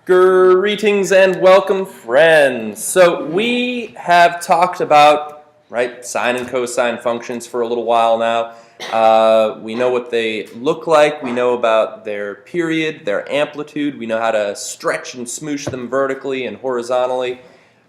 Greetings and welcome, friends. So we have talked about, right, sine and cosine functions for a little while now. We know what they look like. We know about their period, their amplitude. We know how to stretch and smoosh them vertically and horizontally.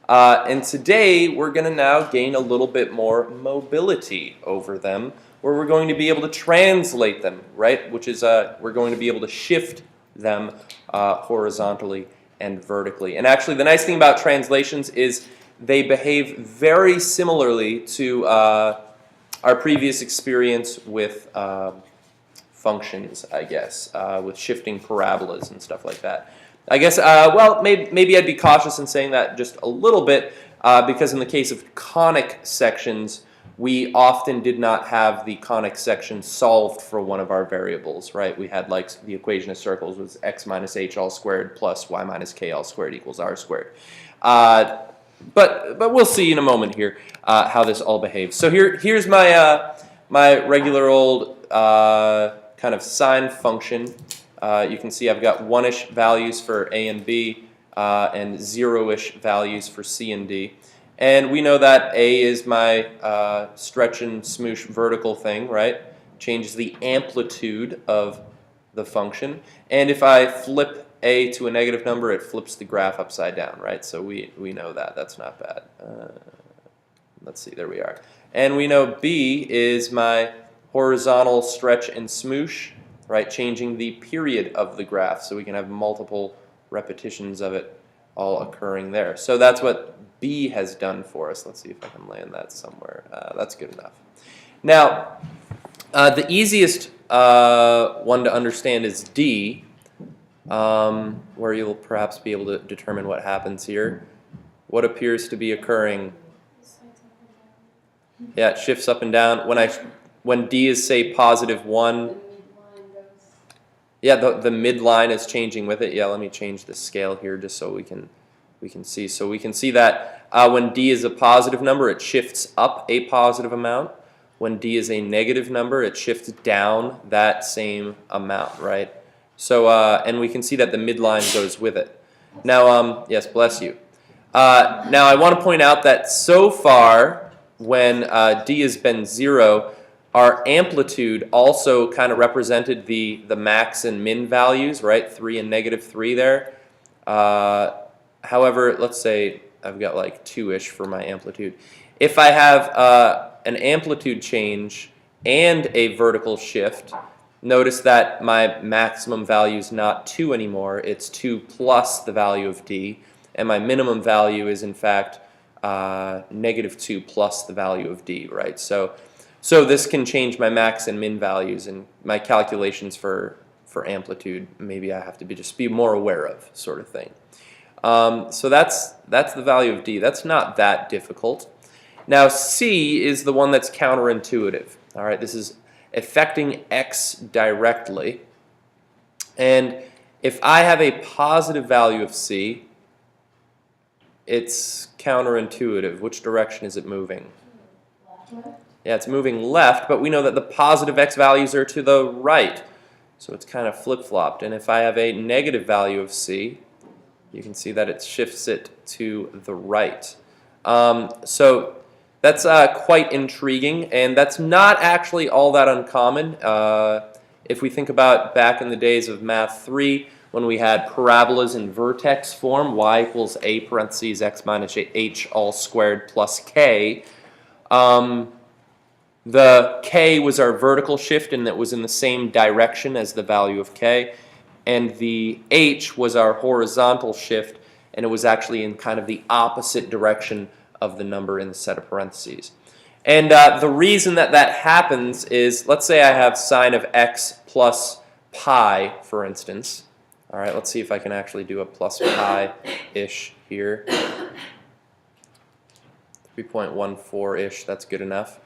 And today we're going to now gain a little bit more mobility over them, where we're going to be able to translate them, right? Which is we're going to be able to shift them horizontally and vertically. And actually, the nice thing about translations is they behave very similarly to our previous experience with functions, I guess, with shifting parabolas and stuff like that. I guess, well, maybe I'd be cautious in saying that just a little bit, because in the case of conic sections, we often did not have the conic section solved for one of our variables, right? We had like the equation of circles was x minus h all squared plus y minus k all squared equals r squared. But we'll see in a moment here how this all behaves. So here's my my regular old kind of sine function. You can see I've got 1-ish values for a and b and 0-ish values for c and d. And we know that a is my stretch and smoosh vertical thing, right? Changes the amplitude of the function. And if I flip a to a negative number, it flips the graph upside down, right? So we know that. That's not bad. Let's see, there we are. And we know b is my horizontal stretch and smoosh, right? Changing the period of the graph, so we can have multiple repetitions of it all occurring there. So that's what B has done for us. Let's see if I can land that somewhere. That's good enough. Now, the easiest one to understand is D, where you'll perhaps be able to determine what happens here. What appears to be occurring? Yeah, it shifts up and down. When D is, say, positive 1, yeah, the midline is changing with it. Yeah, let me change the scale here just so we can see. So we can see that when D is a positive number, it shifts up a positive amount. When D is a negative number, it shifts down that same amount, right? So and we can see that the midline goes with it. Now, yes, bless you. Now I want to point out that so far, when D has been 0, our amplitude also kind of represented the max and min values, right? 3 and negative 3 there. However, let's say I've got like 2-ish for my amplitude. If I have an amplitude change and a vertical shift, notice that my maximum value is not 2 anymore. It's 2 plus the value of D. And my minimum value is, in fact, negative 2 plus the value of D, right? So this can change my max and min values, and my calculations for amplitude maybe I have to just be more aware of, sort of thing. So that's the value of D. That's not that difficult. Now C is the one that's counterintuitive. All right, this is affecting x directly. And if I have a positive value of C, it's counterintuitive. Which direction is it moving? Yeah, it's moving left, but we know that the positive x values are to the right. So it's kind of flip-flopped. And if I have a negative value of C, you can see that it shifts it to the right. So that's quite intriguing, and that's not actually all that uncommon. If we think about back in the days of Math 3, when we had parabolas in vertex form, y equals a parentheses x minus h all squared plus k, the k was our vertical shift, and that was in the same direction as the value of k. And the h was our horizontal shift, and it was actually in kind of the opposite direction of the number in the set of parentheses. And the reason that that happens is, let's say I have sine of x plus pi, for instance. All right, let's see if I can actually do a plus pi-ish here. 3.14-ish, that's good enough.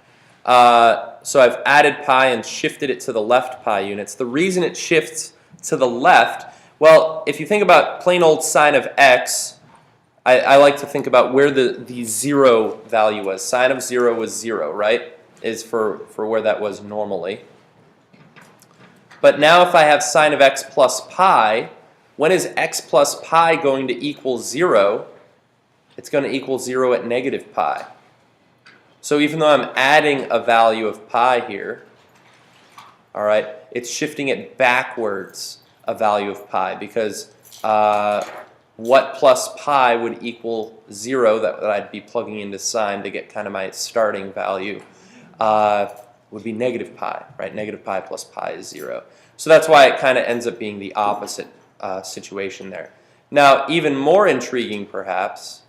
So I've added pi and shifted it to the left pi units. The reason it shifts to the left, well, if you think about plain old sine of x, I like to think about where the 0 value was. Sine of 0 was 0, right? Is for where that was normally. But now if I have sine of x plus pi, when is x plus pi going to equal 0? It's going to equal 0 at negative pi. So even though I'm adding a value of pi here, all right, it's shifting it backwards a value of pi, because what plus pi would equal 0 that I'd be plugging into sine to get kind of my starting value would be negative pi, right? Negative pi plus pi is 0. So that's why it kind of ends up being the opposite situation there. Now, even more intriguing perhaps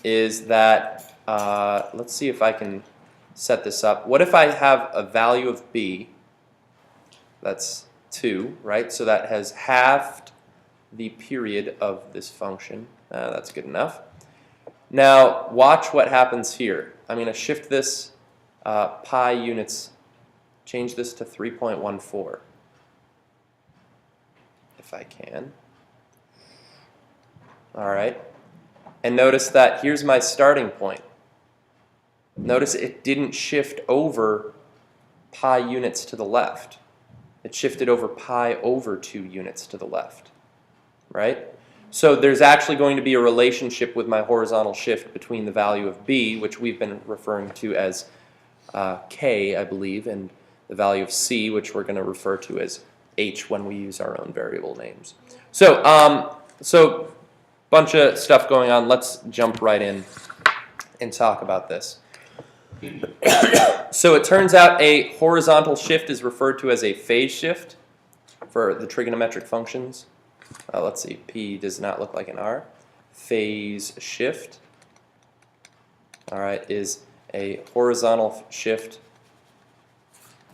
is that, let's see if I can set this up. What if I have a value of b, that's 2, right? So that has halved the period of this function. That's good enough. Now, watch what happens here. I'm going to shift this pi units, change this to 3.14, if I can. All right. And notice that here's my starting point. Notice it didn't shift over pi units to the left. It shifted over pi over 2 units to the left, right? So there's actually going to be a relationship with my horizontal shift between the value of b, which we've been referring to as k, I believe, and the value of c, which we're going to refer to as h when we use our own variable names. So, bunch of stuff going on. Let's jump right in and talk about this. So it turns out a horizontal shift is referred to as a phase shift for the trigonometric functions. Let's see, P does not look like an R. Phase shift, all right, is a horizontal shift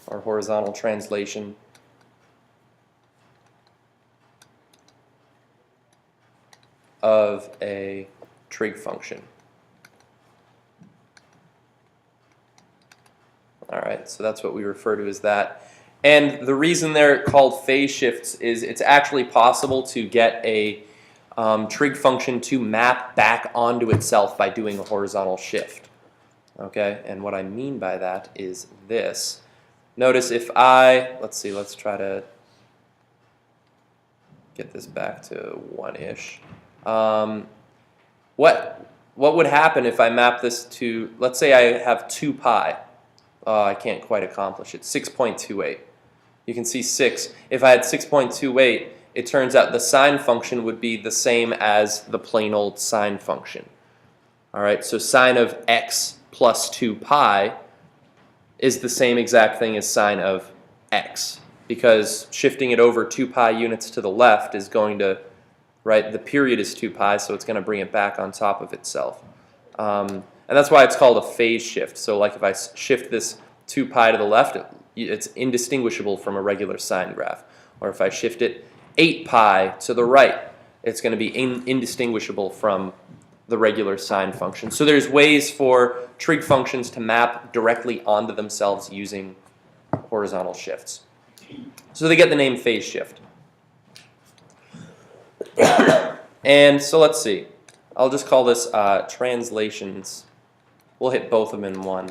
or horizontal translation of a trig function. All right, so that's what we refer to as that. And the reason they're called phase shifts is it's actually possible to get a trig function to map back onto itself by doing a horizontal shift. Okay, and what I mean by that is this. Notice if let's try to get this back to 1-ish. What would happen if I map this to, let's say I have 2 pi. I can't quite accomplish it. 6.28. You can see 6. If I had 6.28, it turns out the sine function would be the same as the plain old sine function. All right, so sine of x plus 2 pi is the same exact thing as sine of x, because shifting it over 2 pi units to the left is going to, right, the period is 2 pi, so it's going to bring it back on top of itself. And that's why it's called a phase shift. So like if I shift this 2 pi to the left, it's indistinguishable from a regular sine graph. Or if I shift it 8 pi to the right, it's going to be indistinguishable from the regular sine function. So there's ways for trig functions to map directly onto themselves using horizontal shifts. So they get the name phase shift. And so let's see. I'll just call this translations. We'll hit both of them in one.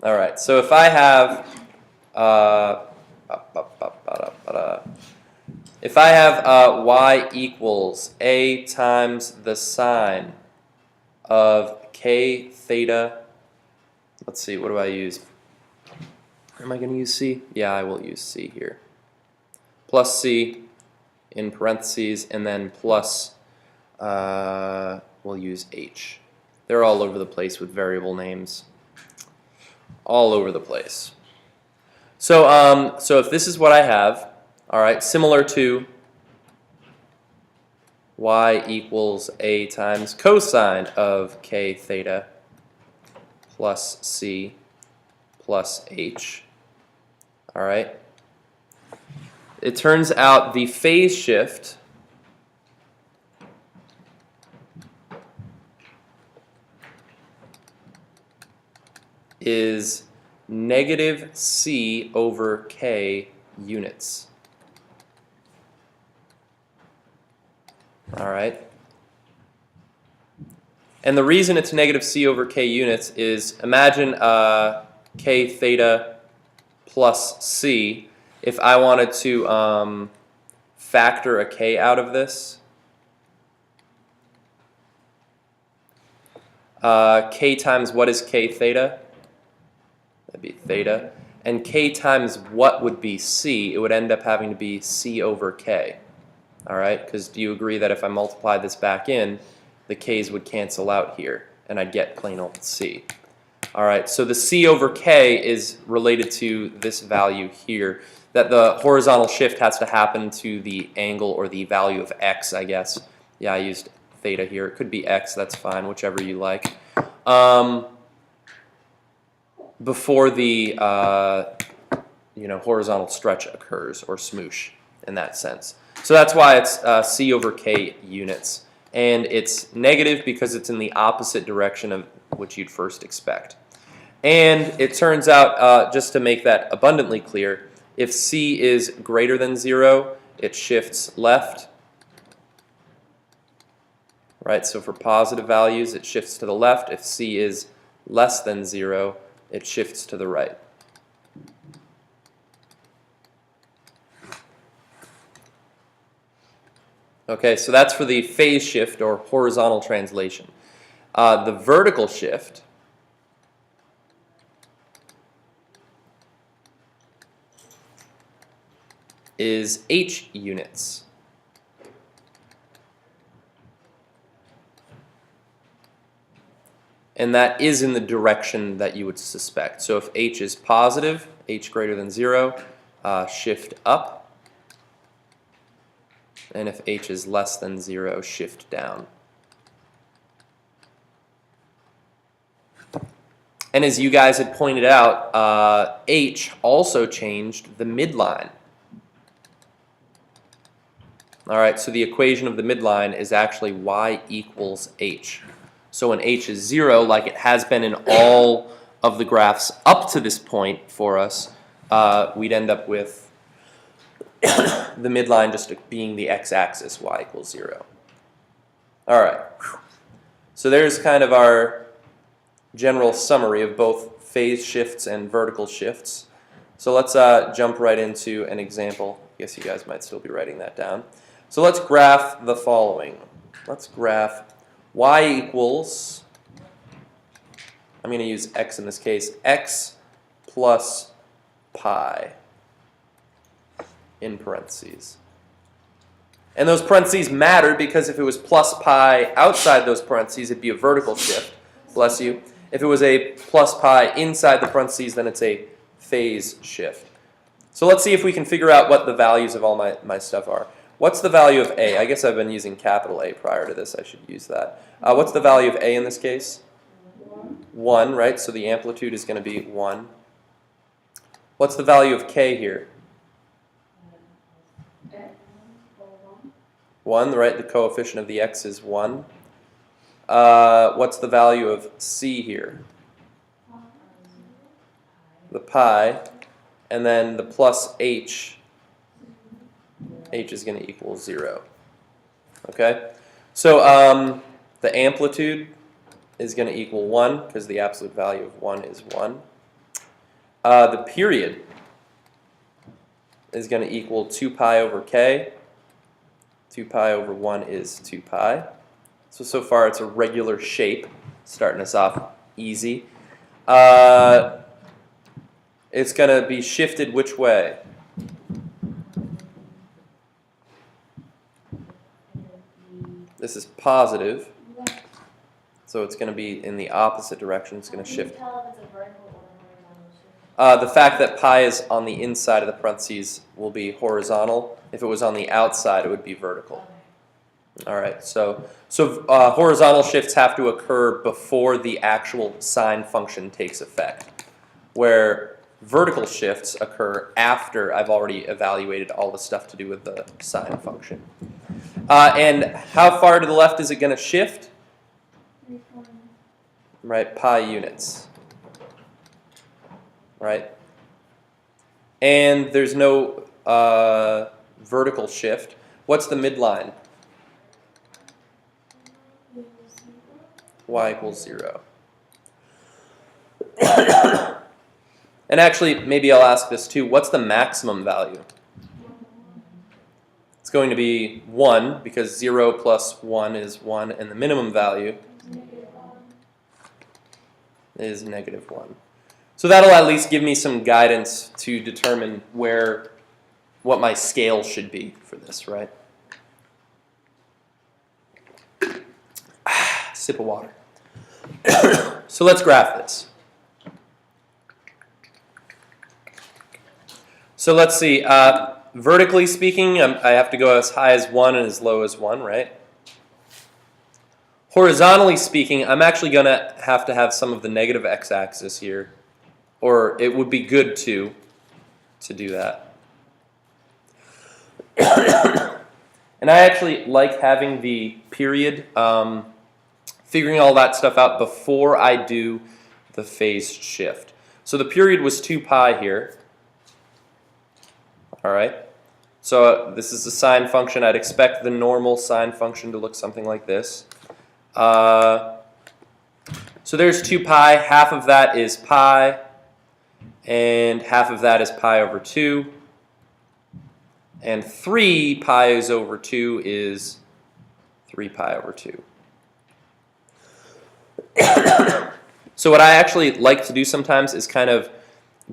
All right, so if I have y equals a times the sine of k theta, let's see, what do I use? Am I going to use c? Yeah, I will use c here. Plus c in parentheses, and then plus, we'll use h. They're all over the place with variable names. All over the place. So, so if this is what I have, all right, similar to y equals a times cosine of k theta plus c plus h, all right, it turns out the phase shift is negative c over k units. All right. And the reason it's negative c over k units is, imagine k theta plus c. If I wanted to factor a k out of this, k times what is k theta? That'd be theta. And k times what would be c? It would end up having to be c over k. All right, because do you agree that if I multiply this back in, the k's would cancel out here, and I'd get plain old c. All right, so the c over k is related to this value here, that the horizontal shift has to happen to the angle or the value of x, I guess. Yeah, I used theta here. It could be x, that's fine, whichever you like. Before the horizontal stretch occurs, or smoosh in that sense. So that's why it's c over k units. And it's negative because it's in the opposite direction of what you'd first expect. And it turns out, just to make that abundantly clear, if c is greater than 0, it shifts left. Right, so for positive values, it shifts to the left. If c is less than 0, it shifts to the right. Okay, so that's for the phase shift or horizontal translation. The vertical shift is h units. And that is in the direction that you would suspect. So if h is positive, h greater than 0, shift up. And if h is less than 0, shift down. And as you guys had pointed out, h also changed the midline. All right, so the equation of the midline is actually y equals h. So when h is 0, like it has been in all of the graphs up to this point for us, we'd end up with the midline just being the x-axis, y equals 0. All right, so there's kind of our general summary of both phase shifts and vertical shifts. So let's jump right into an example. I guess you guys might still be writing that down. So let's graph the following. Let's graph y equals, I'm going to use x in this case, x plus pi in parentheses. And those parentheses matter because if it was plus pi outside those parentheses, it'd be a vertical shift. Bless you. If it was a plus pi inside the parentheses, then it's a phase shift. So let's see if we can figure out what the values of all my stuff are. What's the value of a? I guess I've been using capital A prior to this. I should use that. What's the value of a in this case? 1, right? So the amplitude is going to be 1. What's the value of k here? 1, right? The coefficient of the x is 1. What's the value of c here? The pi. And then the plus h. H is going to equal 0. Okay? So the amplitude is going to equal 1 because the absolute value of 1 is 1. The period is going to equal 2 pi over k. 2 pi over 1 is 2 pi. So far it's a regular shape, starting us off easy. It's going to be shifted which way? This is positive, so it's going to be in the opposite direction. It's going to shift. The fact that pi is on the inside of the parentheses will be horizontal. If it was on the outside, it would be vertical. All right, so horizontal shifts have to occur before the actual sine function takes effect, where vertical shifts occur after I've already evaluated all the stuff to do with the sine function. And how far to the left is it going to shift? Right, pi units. Right? And there's no vertical shift. What's the midline? Y equals 0. And actually, maybe I'll ask this too. What's the maximum value? It's going to be 1, because 0 plus 1 is 1, and the minimum value is -1. So that'll at least give me some guidance to determine what my scale should be for this, right? Sip of water. So let's graph this. So let's see. Vertically speaking, I have to go as high as 1 and as low as 1, right? Horizontally speaking, I'm actually going to have some of the negative x-axis here. Or it would be good to do that. And I actually like having the period, figuring all that stuff out before I do the phase shift. So the period was 2 pi here. All right. So this is the sine function. I'd expect the normal sine function to look something like this. So there's 2 pi. Half of that is pi. And half of that is pi over 2. And 3 pi over 2 is 3 pi over 2. So what I actually like to do sometimes is kind of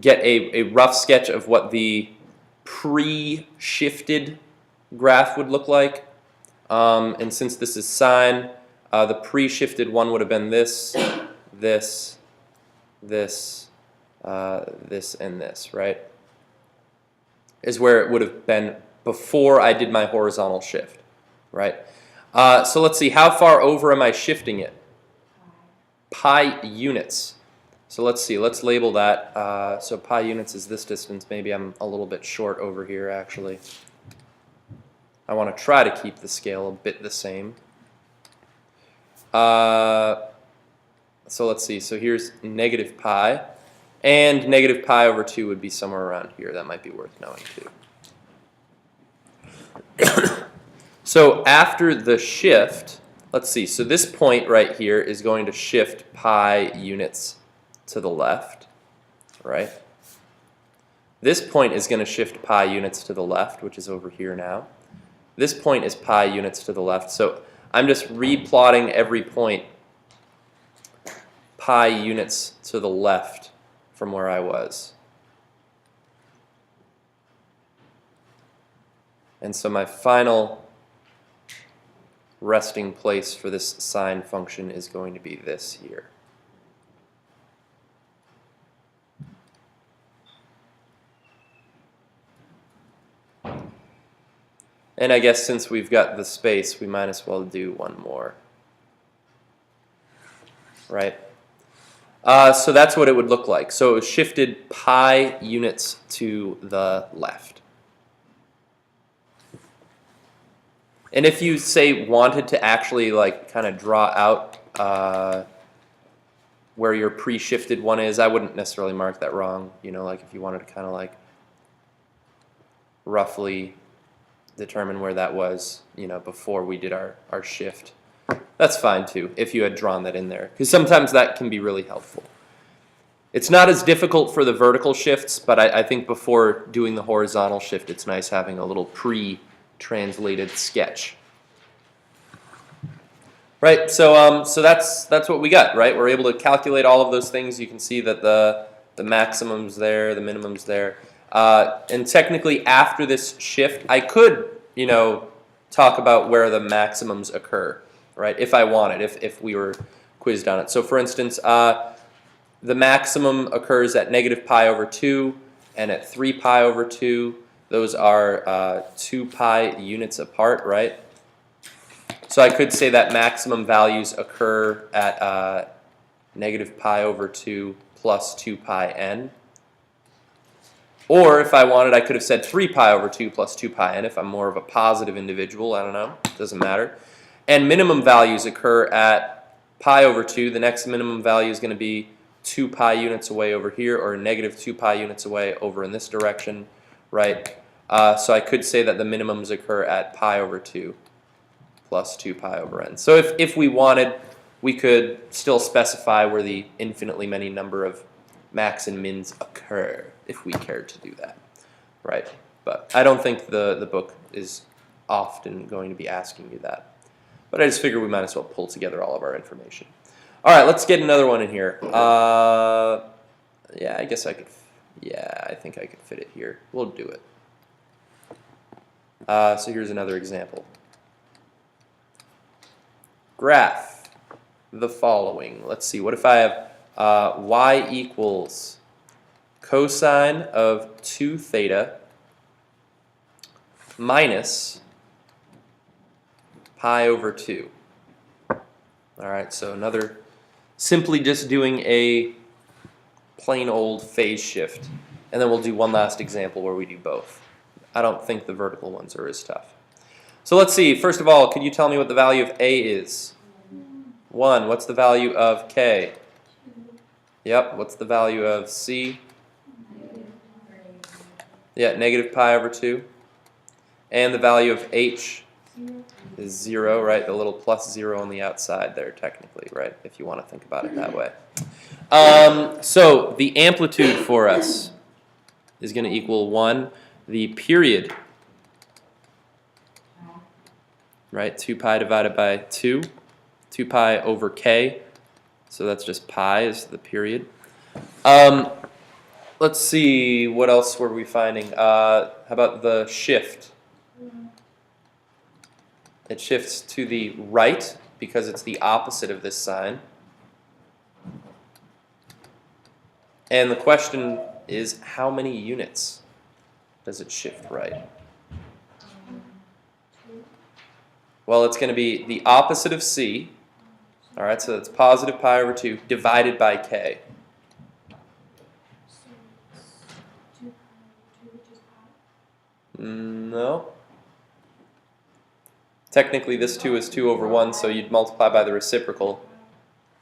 get a rough sketch of what the pre-shifted graph would look like. And since this is sine, the pre-shifted one would have been this, this, this, this, and this, right? Is where it would have been before I did my horizontal shift, right? So let's see, how far over am I shifting it? Pi units. So let's see, let's label that. So pi units is this distance. Maybe I'm a little bit short over here, actually. I want to try to keep the scale a bit the same. So let's see, so here's negative pi. And negative pi over 2 would be somewhere around here. That might be worth knowing too. So after the shift, let's see, so this point right here is going to shift pi units to the left, right? This point is going to shift pi units to the left, which is over here now. This point is pi units to the left. So I'm just replotting every point pi units to the left from where I was. And so my final resting place for this sine function is going to be this here. And I guess since we've got the space, we might as well do one more. Right? So that's what it would look like. So it shifted pi units to the left. And if you, say, wanted to actually like kind of draw out where your pre-shifted one is, I wouldn't necessarily mark that wrong. You know, like if you wanted to kind of like roughly determine where that was, you know, before we did our shift. That's fine too, if you had drawn that in there, because sometimes that can be really helpful. It's not as difficult for the vertical shifts, but I think before doing the horizontal shift, it's nice having a little pre-translated sketch. Right, so that's what we got, right? We're able to calculate all of those things. You can see that the maximum's there, the minimum's there. And technically after this shift, I could, you know, talk about where the maximums occur, right? If I wanted, if we were quizzed on it. So for instance, the maximum occurs at negative pi over 2 and at 3 pi over 2. Those are 2 pi units apart, right? So I could say that maximum values occur at negative pi over 2 plus 2 pi n. Or if I wanted, I could have said 3 pi over 2 plus 2 pi n if I'm more of a positive individual. I don't know. Doesn't matter. And minimum values occur at pi over 2. The next minimum value is going to be 2 pi units away over here, or negative 2 pi units away over in this direction, right? So I could say that the minimums occur at pi over 2 plus 2 pi over n. So if we wanted, we could still specify where the infinitely many number of max and mins occur, if we cared to do that, right? But I don't think the book is often going to be asking you that. But I just figure we might as well pull together all of our information. All right, let's get another one in here. Yeah, I guess I could. Yeah, I think I could fit it here. We'll do it. So here's another example. Graph the following. Let's see. What if I have y equals cosine of 2 theta minus pi over 2. All right, so another, simply just doing a plain old phase shift. And then we'll do one last example where we do both. I don't think the vertical ones are as tough. So let's see. First of all, could you tell me what the value of A is? 1. What's the value of K? Yep. What's the value of C? Yeah, negative pi over 2. And the value of H is 0, right? The little plus 0 on the outside there, technically, right? If you want to think about it that way. So the amplitude for us is going to equal 1. The period, right? 2 pi divided by 2. 2 pi over k. So that's just pi is the period. Let's see, what else were we finding? How about the shift? It shifts to the right because it's the opposite of this sign. And the question is, how many units does it shift right? Well, it's going to be the opposite of C. All right, so that's positive pi over 2 divided by k. No. Technically, this 2 is 2 over 1, so you'd multiply by the reciprocal.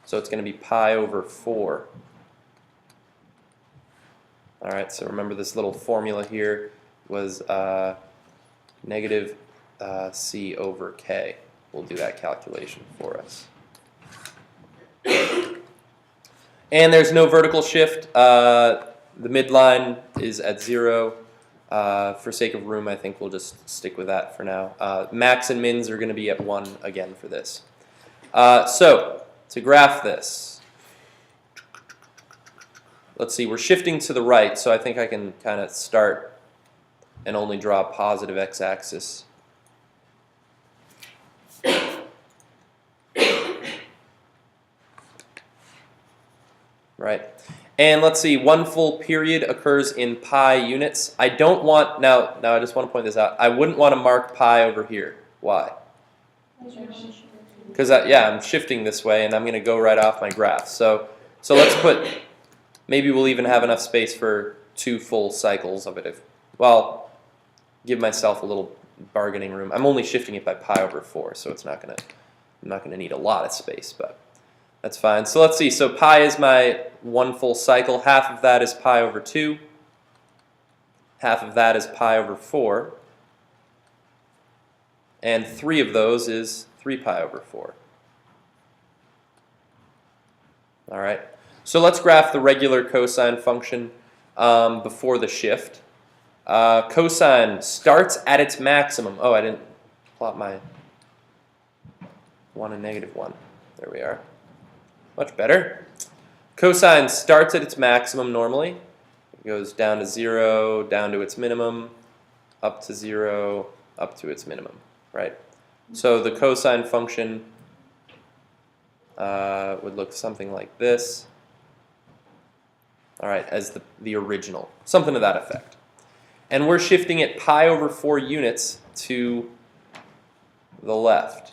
So it's going to be pi over 4. All right, so remember this little formula here was negative C over K. We'll do that calculation for us. And there's no vertical shift. The midline is at 0. For sake of room, I think we'll just stick with that for now. Max and mins are going to be at 1 again for this. So to graph this, let's see, we're shifting to the right, so I think I can kind of start and only draw a positive x-axis. Right. And let's see, 1 full period occurs in pi units. I don't want, now I just want to point this out, I wouldn't want to mark pi over here. Why? Because, yeah, I'm shifting this way, and I'm going to go right off my graph. So let's put, maybe we'll even have enough space for 2 full cycles of it. Well, give myself a little bargaining room. I'm only shifting it by pi over 4, so it's I'm not going to need a lot of space, but that's fine. So let's see. So pi is my 1 full cycle. Half of that is pi over 2. Half of that is pi over 4. And 3 of those is 3 pi over 4. All right. So let's graph the regular cosine function before the shift. Cosine starts at its maximum. Oh, I didn't plot my 1 and negative 1. There we are. Much better. Cosine starts at its maximum normally. It goes down to 0, down to its minimum, up to 0, up to its minimum, right? So the cosine function would look something like this. All right, as the original, something to that effect. And we're shifting it pi over 4 units to the left.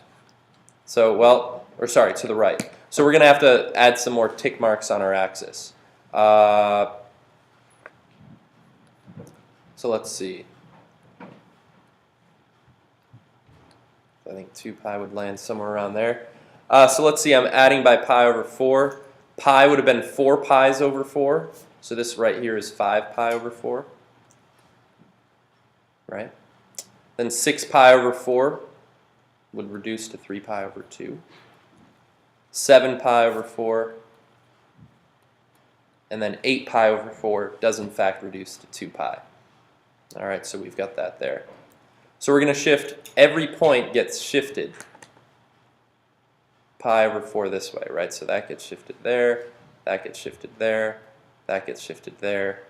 So, well, or sorry, to the right. So we're going to have to add some more tick marks on our axis. So let's see. I think 2 pi would land somewhere around there. So let's see, I'm adding by pi over 4. Pi would have been 4 pi's over 4. So this right here is 5 pi over 4. Right? Then 6 pi over 4 would reduce to 3 pi over 2. 7 pi over 4. and then 8 pi over 4 does in fact reduce to 2 pi. All right, so we've got that there. So we're going to shift, every point gets shifted pi over 4 this way, right? So that gets shifted there, that gets shifted there, that gets shifted there.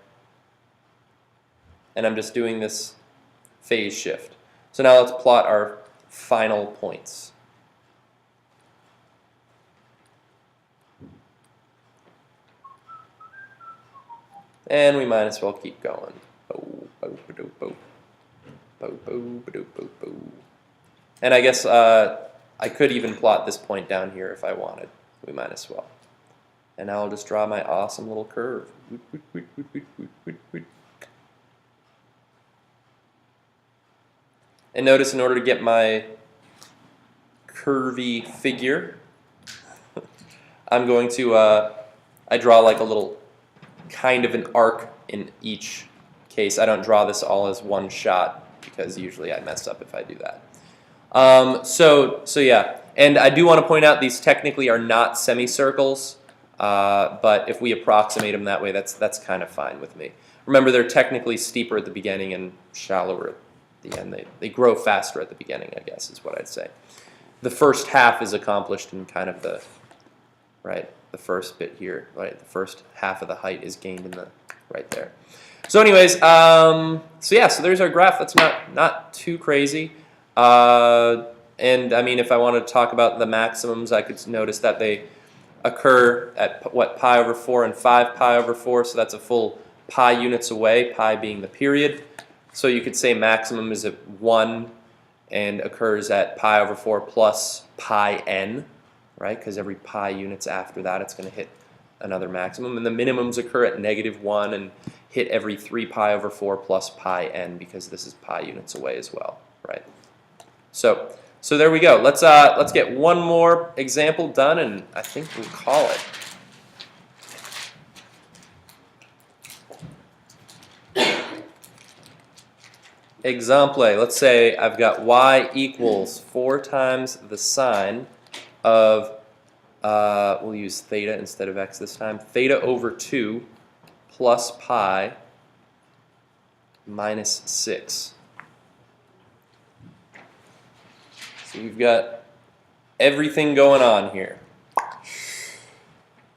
And I'm just doing this phase shift. So now let's plot our final points. And we might as well keep going. And I guess I could even plot this point down here if I wanted. We might as well. And now I'll just draw my awesome little curve. And notice in order to get my curvy figure, I'm going to, I draw like a little kind of an arc in each case. I don't draw this all as one shot because usually I mess up if I do that. So yeah, and I do want to point out these technically are not semicircles, but if we approximate them that way, that's kind of fine with me. Remember, they're technically steeper at the beginning and shallower at the end. They grow faster at the beginning, I guess, is what I'd say. The first half is accomplished in kind of the first bit here, right? The first half of the height is gained in the right there. So anyways, so yeah, so there's our graph. That's not too crazy. And I mean, if I wanted to talk about the maximums, I could notice that they occur at what, pi over 4 and 5 pi over 4. So that's a full pi units away, pi being the period. So you could say maximum is at 1 and occurs at pi over 4 plus pi n, right? Because every pi units after that, it's going to hit another maximum. And the minimums occur at -1 and hit every 3 pi over 4 plus pi n, because this is pi units away as well, right? So there we go. Let's get one more example done, and I think we'll call it. Exemple, let's say I've got y equals 4 times the sine of, we'll use theta instead of x this time, theta over 2 plus pi minus 6. So you've got everything going on here.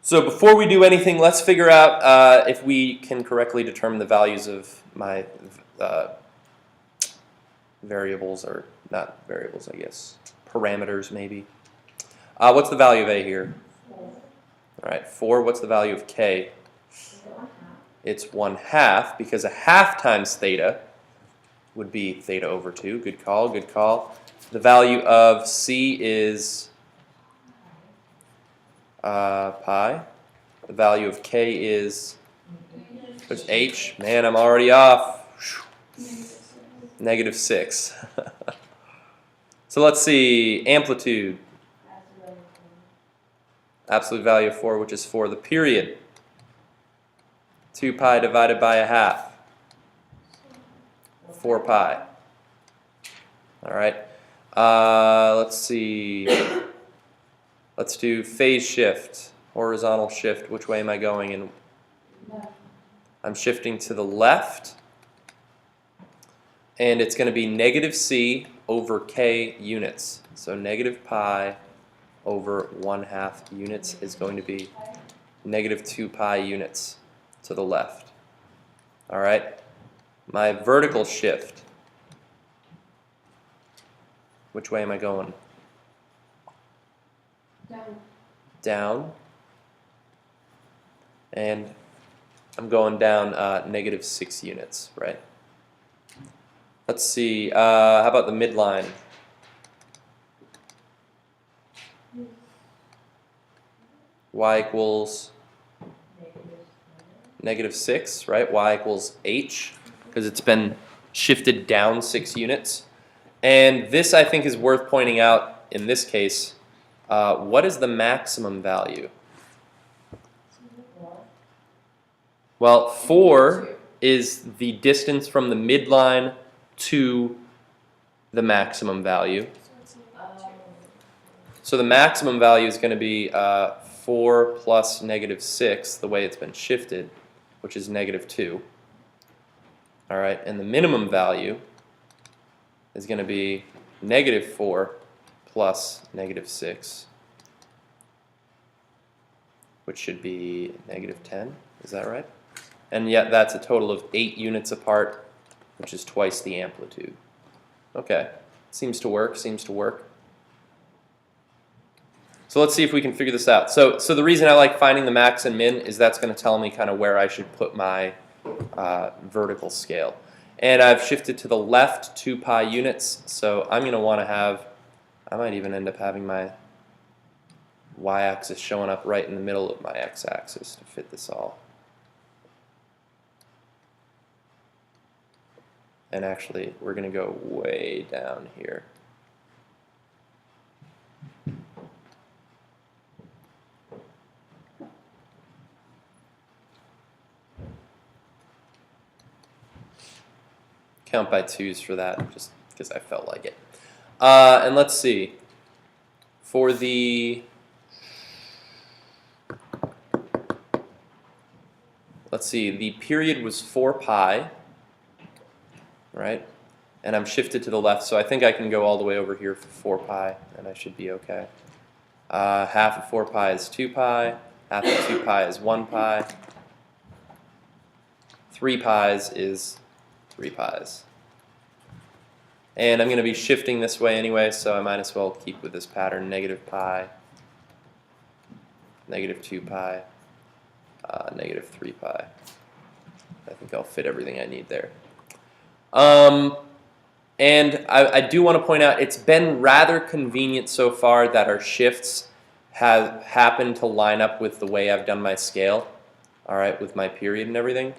So before we do anything, let's figure out if we can correctly determine the values of my variables, or not variables, I guess, parameters maybe. What's the value of a here? 4. All right, 4. What's the value of k? It's 1/2, because a half times theta would be theta over 2. Good call, good call. The value of c is pi. The value of k is, there's h. Man, I'm already off. -6. So let's see, amplitude. Absolute value of 4, which is 4. The period, 2 pi divided by 1/2. 4 pi. All right. Let's see. Let's do phase shift, horizontal shift. Which way am I going? And I'm shifting to the left. And it's going to be -c over k units. So negative pi over 1/2 units is going to be -2 pi units to the left. All right. My vertical shift. Which way am I going? Down. Down. And I'm going down -6 units, right? Let's see, how about the midline? Y equals -6, right? Y equals h, because it's been shifted down 6 units. And this, I think, is worth pointing out in this case. What is the maximum value? Well, 4 is the distance from the midline to the maximum value. So the maximum value is going to be 4 plus negative 6, the way it's been shifted, which is negative 2. All right, and the minimum value is going to be negative 4 plus negative 6, which should be negative 10. Is that right? And yet that's a total of 8 units apart, which is twice the amplitude. Okay, seems to work, seems to work. So let's see if we can figure this out. So the reason I like finding the max and min is that's going to tell me kind of where I should put my vertical scale. And I've shifted to the left 2 pi units, so I'm going to want to have, I might even end up having my y-axis showing up right in the middle of my x-axis to fit this all. And actually, we're going to go way down here. Count by 2s for that, just because I felt like it. And let's see. For the, let's see, the period was 4 pi, right? And I'm shifted to the left, so I think I can go all the way over here for 4 pi, and I should be okay. Half of 4 pi is 2 pi. Half of 2 pi is 1 pi. 3 pi's is 3 pi's. And I'm going to be shifting this way anyway, so I might as well keep with this pattern, negative pi, negative 2 pi, negative 3 pi. I think I'll fit everything I need there. And I do want to point out, it's been rather convenient so far that our shifts have happened to line up with the way I've done my scale, all right, with my period and everything.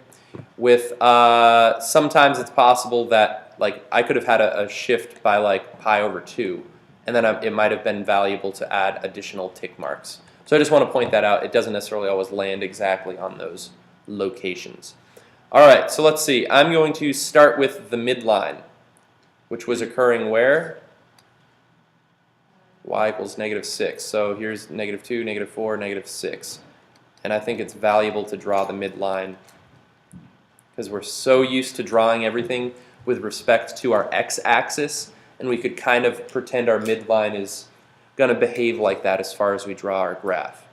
With sometimes it's possible that like I could have had a shift by like pi over 2, and then it might have been valuable to add additional tick marks. So I just want to point that out. It doesn't necessarily always land exactly on those locations. All right, so let's see. I'm going to start with the midline, which was occurring where? Y equals negative 6. So here's negative 2, negative 4, negative 6. And I think it's valuable to draw the midline because we're so used to drawing everything with respect to our x-axis, and we could kind of pretend our midline is going to behave like that as far as we draw our graph.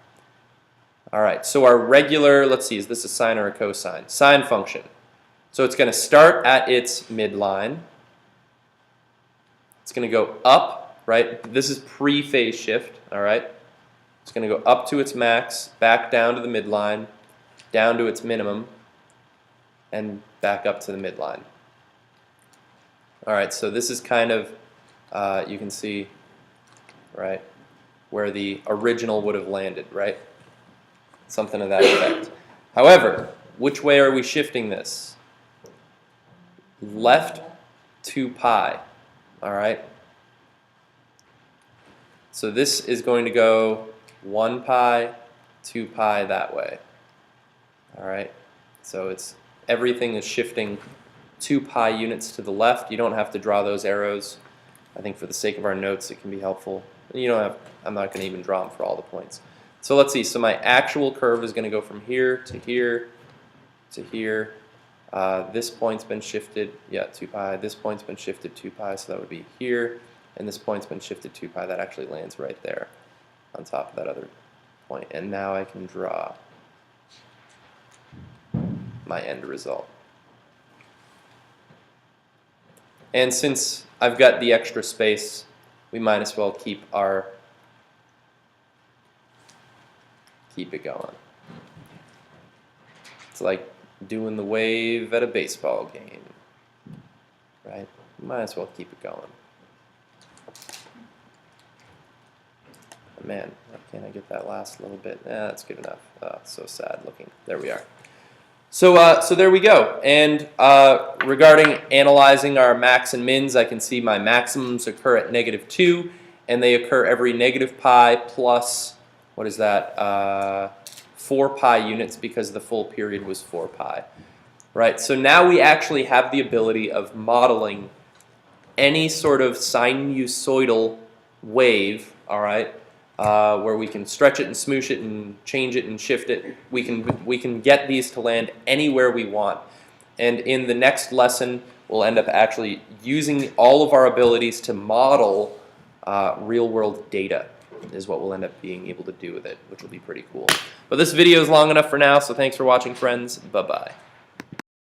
All right, so our regular, let's see, is this a sine or a cosine? Sine function. So it's going to start at its midline. It's going to go up, right? This is pre-phase shift, all right? It's going to go up to its max, back down to the midline, down to its minimum, and back up to the midline. All right, so this is kind of, you can see, right, where the original would have landed, right? Something to that effect. However, which way are we shifting this? Left 2 pi, all right? So this is going to go 1 pi, 2 pi that way, all right? So it's everything is shifting 2 pi units to the left. You don't have to draw those arrows. I think for the sake of our notes, it can be helpful. You don't have, I'm not going to even draw them for all the points. So let's see. So my actual curve is going to go from here to here to here. This point's been shifted, 2 pi. This point's been shifted 2 pi, so that would be here. And this point's been shifted 2 pi. That actually lands right there on top of that other point. And now I can draw my end result. And since I've got the extra space, we might as well keep it going. It's like doing the wave at a baseball game, right? Might as well keep it going. Man, why can't I get that last little bit? That's good enough. So sad looking. There we are. So there we go. And regarding analyzing our max and mins, I can see my maximums occur at negative 2, and they occur every negative pi plus, what is that, 4 pi units because the full period was 4 pi. Right, so now we actually have the ability of modeling any sort of sinusoidal wave, all right, where we can stretch it and smoosh it and change it and shift it. We can get these to land anywhere we want. And in the next lesson, we'll end up actually using all of our abilities to model real-world data is what we'll end up being able to do with it, which will be pretty cool. But this video is long enough for now, so thanks for watching, friends. Bye-bye.